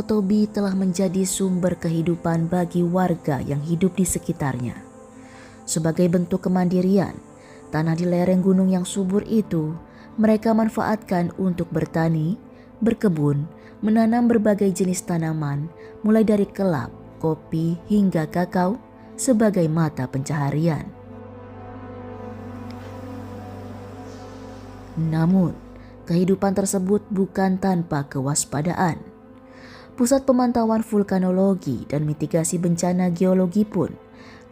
Lewotobi telah menjadi sumber kehidupan bagi warga yang hidup di sekitarnya. Sebagai bentuk kemandirian, tanah di lereng gunung yang subur itu mereka manfaatkan untuk bertani, berkebun, menanam berbagai jenis tanaman, mulai dari kelap, kopi, hingga kakao sebagai mata pencaharian. Namun, kehidupan tersebut bukan tanpa kewaspadaan. Pusat Pemantauan Vulkanologi dan Mitigasi Bencana Geologi pun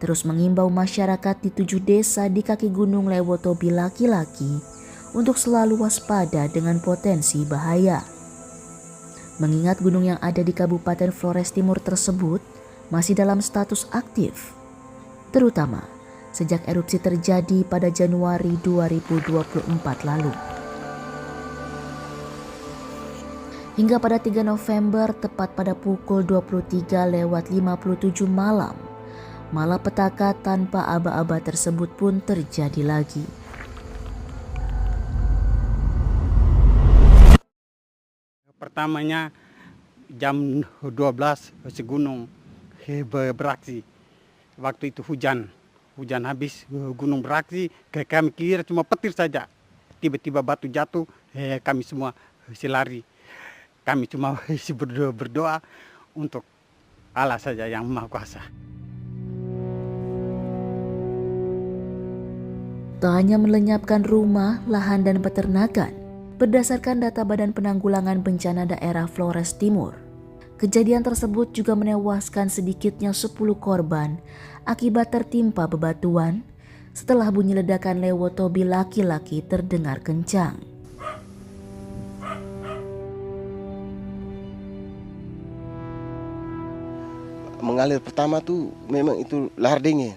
terus mengimbau masyarakat di 7 desa di kaki Gunung Lewotobi laki-laki untuk selalu waspada dengan potensi bahaya. Mengingat gunung yang ada di Kabupaten Flores Timur tersebut masih dalam status aktif, terutama sejak erupsi terjadi pada Januari 2024 lalu. Hingga pada 3 November tepat pada pukul 23:57 malam, malapetaka tanpa aba-aba tersebut pun terjadi lagi. Pertamanya jam 12 segunung beraksi. Waktu itu hujan habis, gunung beraksi, kami kira cuma petir saja. Tiba-tiba batu jatuh, kami semua lari. Kami cuma berdoa untuk Allah saja yang Maha Kuasa. Tak hanya melenyapkan rumah, lahan, dan peternakan, berdasarkan data Badan Penanggulangan Bencana Daerah Flores Timur, kejadian tersebut juga menewaskan sedikitnya 10 korban akibat tertimpa bebatuan setelah bunyi ledakan Lewotobi laki-laki terdengar kencang. Mengalir pertama tuh memang itu lahar dingin.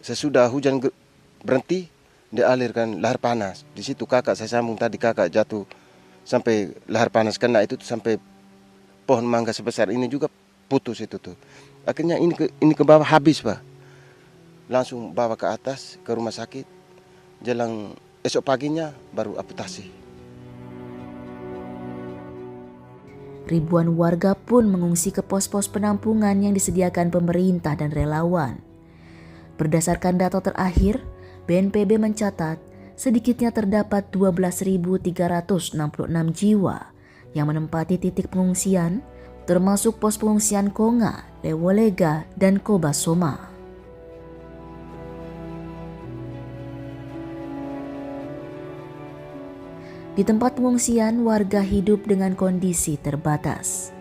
Sesudah hujan berhenti, dia alirkan lahar panas. Di situ kakak saya sambung tadi, kakak jatuh sampai lahar panas kena itu sampai pohon mangga sebesar ini juga putus itu tuh. Akhirnya ini ke bawah habis, Pak. Langsung bawa ke atas ke rumah sakit. Jelang esok paginya baru amputasi. Ribuan warga pun mengungsi ke pos-pos penampungan yang disediakan pemerintah dan relawan. Berdasarkan data terakhir, BNPB mencatat sedikitnya terdapat 12.366 jiwa yang menempati titik pengungsian, termasuk pos pengungsian Konga, Lewolega, dan Kobasoma. Di tempat pengungsian, warga hidup dengan kondisi terbatas.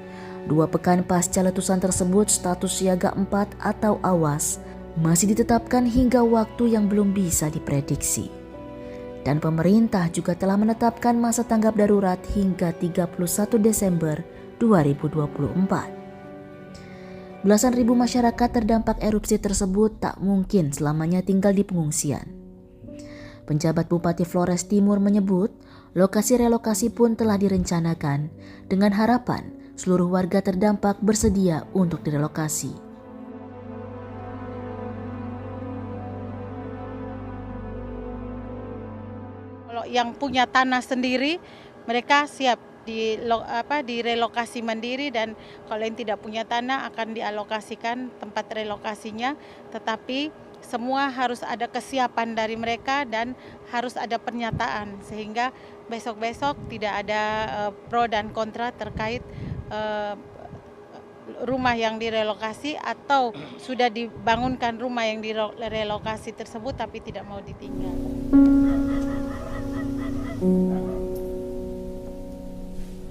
2 pekan pasca letusan tersebut, status siaga 4 atau awas masih ditetapkan hingga waktu yang belum bisa diprediksi. Dan pemerintah juga telah menetapkan masa tanggap darurat hingga 31 Desember 2024. Belasan ribu masyarakat terdampak erupsi tersebut tak mungkin selamanya tinggal di pengungsian. Penjabat Bupati Flores Timur menyebut lokasi relokasi pun telah direncanakan dengan harapan seluruh warga terdampak bersedia untuk direlokasi. Kalau yang punya tanah sendiri, mereka siap direlokasi mandiri, dan kalau yang tidak punya tanah akan dialokasikan tempat relokasinya, tetapi semua harus ada kesiapan dari mereka dan harus ada pernyataan sehingga besok-besok tidak ada pro dan kontra terkait rumah yang direlokasi atau sudah dibangunkan rumah yang direlokasi tersebut tapi tidak mau ditinggal.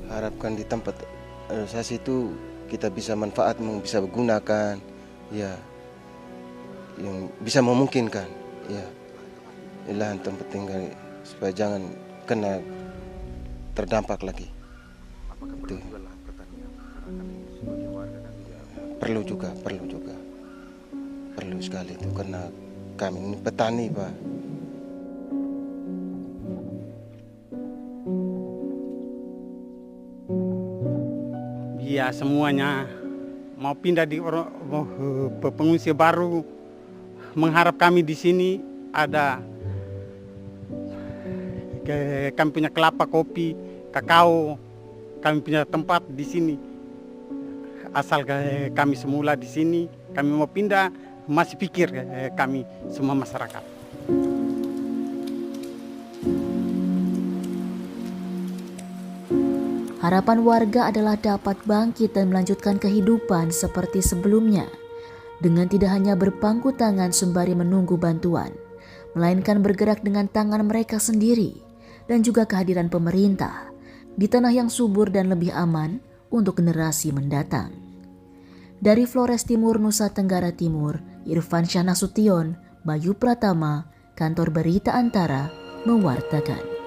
Harapkan di tempat relokasi itu kita bisa manfaat, bisa menggunakan, ya, yang bisa memungkinkan, ya, lahan tempat tinggal supaya jangan kena terdampak lagi. Itu. Perlu sekali itu karena kami ini petani, Pak. Ya semuanya mau pindah mau pengungsi baru, mengharap kami di sini ada kami punya kelapa, kopi, kakao, kami punya tempat di sini asal kami semula di sini, kami mau pindah, masih pikir kami semua masyarakat. Harapan warga adalah dapat bangkit dan melanjutkan kehidupan seperti sebelumnya, dengan tidak hanya berpangku tangan sembari menunggu bantuan, melainkan bergerak dengan tangan mereka sendiri dan juga kehadiran pemerintah di tanah yang subur dan lebih aman untuk generasi mendatang. Dari Flores Timur, Nusa Tenggara Timur, Irfan Syah Nasution, Bayu Pratama, Kantor Berita Antara, mewartakan.